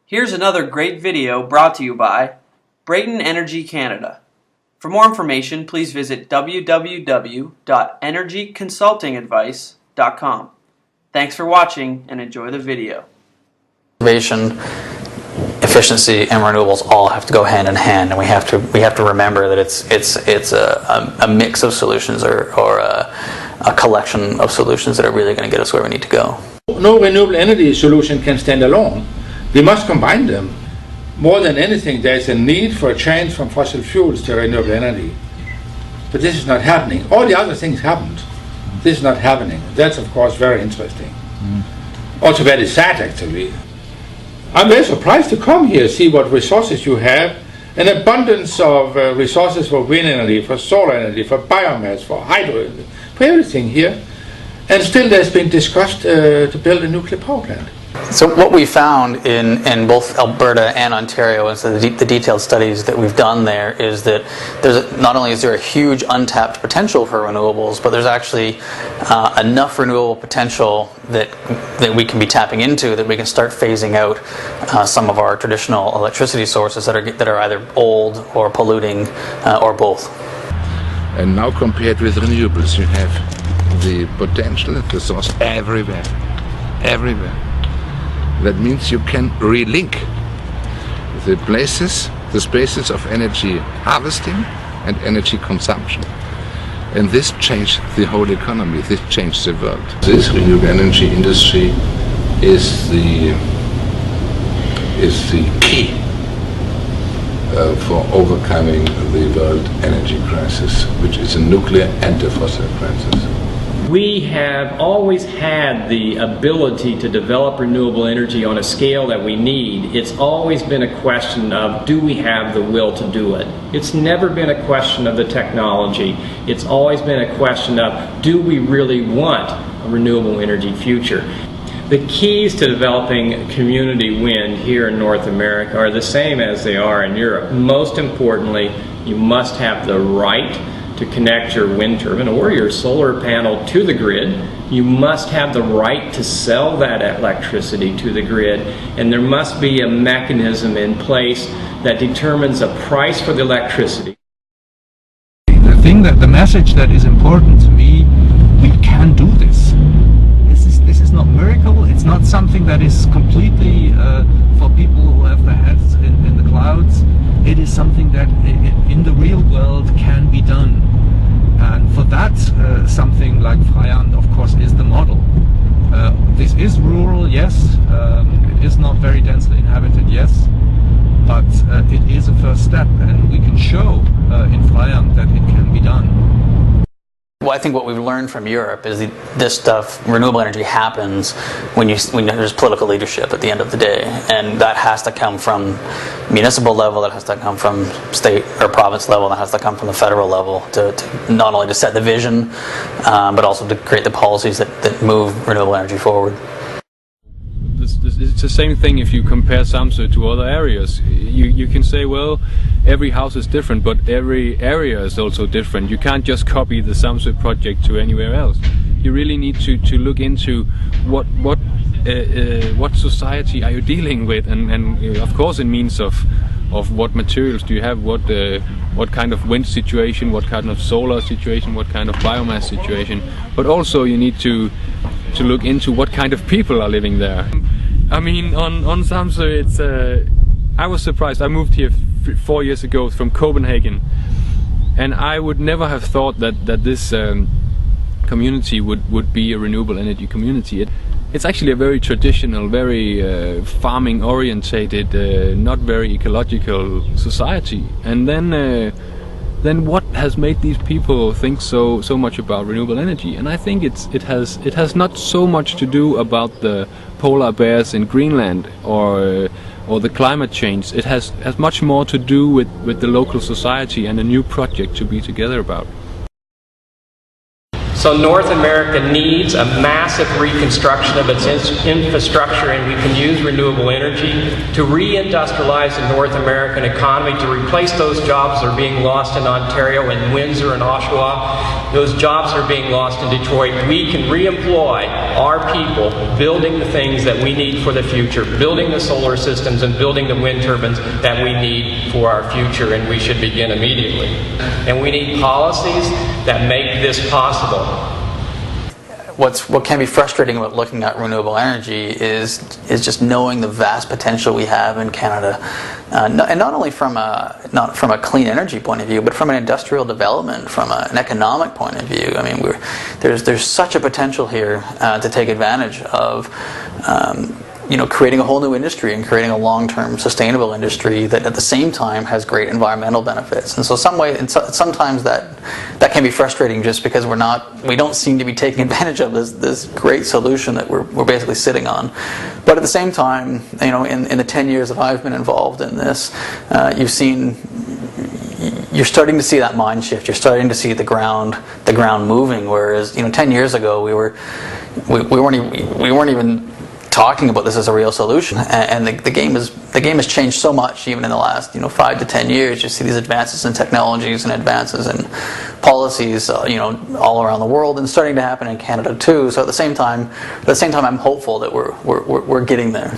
Here's another great video brought to you by Brayton Energy Canada. For more information, please visit www.energyconsultingadvice.com. Thanks for watching and enjoy the video. Conservation, efficiency, and renewables all have to go hand in hand, and we have to remember that it's a mix of solutions or a collection of solutions that are really going to get us where we need to go. No renewable energy solution can stand alone. We must combine them. More than anything, there is a need for a change from fossil fuels to renewable energy. But this is not happening. All the other things happened. This is not happening. That's of course very interesting. Also very sad actually. I'm very surprised to come here, see what resources you have. An abundance of resources for wind energy, for solar energy, for biomass, for hydro, for everything here. And still there's been discussed to build a nuclear power plant. So what we found in both Alberta and Ontario, and so the detailed studies that we've done there, is that not only is there a huge untapped potential for renewables, but there's actually enough renewable potential that we can be tapping into, that we can start phasing out some of our traditional electricity sources that are either old or polluting or both. And now compared with renewables, you have the potential, the source everywhere. That means you can relink the spaces of energy harvesting and energy consumption. And this changed the whole economy, this changed the world. This renewable energy industry is the key for overcoming the world energy crisis, which is a nuclear and a fossil crisis. We have always had the ability to develop renewable energy on a scale that we need. It's always been a question of, do we have the will to do it? It's never been a question of the technology. It's always been a question of, do we really want a renewable energy future? The keys to developing community wind here in North America are the same as they are in Europe. Most importantly, you must have the right to connect your wind turbine or your solar panel to the grid. You must have the right to sell that electricity to the grid, and there must be a mechanism in place that determines a price for the electricity. The thing that the message that is important to me, we can do this. This is not miracle. It's not something that is completely for people who have their heads in the clouds. It is something that in the real world can be done. And for that, something like Freyand, of course, is the model. This is rural, yes. It is not very densely inhabited, yes. But it is a first step, and we can show in Freyand that it can be done. Well, I think what we've learned from Europe is this stuff, renewable energy, happens when there's political leadership at the end of the day, and that has to come from municipal level, that has to come from state or province level, that has to come from the federal level to not only to set the vision, but also to create the policies that move renewable energy forward. It's the same thing if you compare Samsø to other areas. You can say, well, every house is different, but every area is also different. You can't just copy the Samsø project to anywhere else. You really need to look into what society are you dealing with, and of course it means of what materials do you have, what kind of wind situation, what kind of solar situation, what kind of biomass situation. But also you need to look into what kind of people are living there. I mean, on Samsø, it's I was surprised. I moved here 4 years ago from Copenhagen, and I would never have thought that this community would be a renewable energy community. It's actually a very traditional, very farming orientated, not very ecological society. And then what has made these people think so much about renewable energy? And I think it has not so much to do about the polar bears in Greenland or the climate change. It has much more to do with the local society and a new project to be together about. So North America needs a massive reconstruction of its infrastructure, and we can use renewable energy to reindustrialize the North American economy, to replace those jobs that are being lost in Ontario and Windsor and Oshawa, those jobs that are being lost in Detroit. We can reemploy our people building the things that we need for the future, building the solar systems and building the wind turbines that we need for our future, and we should begin immediately. And we need policies that make this possible. What can be frustrating about looking at renewable energy is just knowing the vast potential we have in Canada, and not only from a clean energy point of view, but from an industrial development, from an economic point of view. I mean, there's such a potential here to take advantage of. Creating a whole new industry and creating a long-term sustainable industry that at the same time has great environmental benefits. And so sometimes that can be frustrating just because we don't seem to be taking advantage of this great solution that we're basically sitting on. But at the same time, in the 10 years that I've been involved in this, you're starting to see that mind shift. You're starting to see the ground moving. Whereas 10 years ago we weren't even talking about this as a real solution, and the game has changed so much even in the last 5 to 10 years. You see these advances in technologies and advances in policies all around the world, and starting to happen in Canada too. So at the same time I'm hopeful that we're getting there.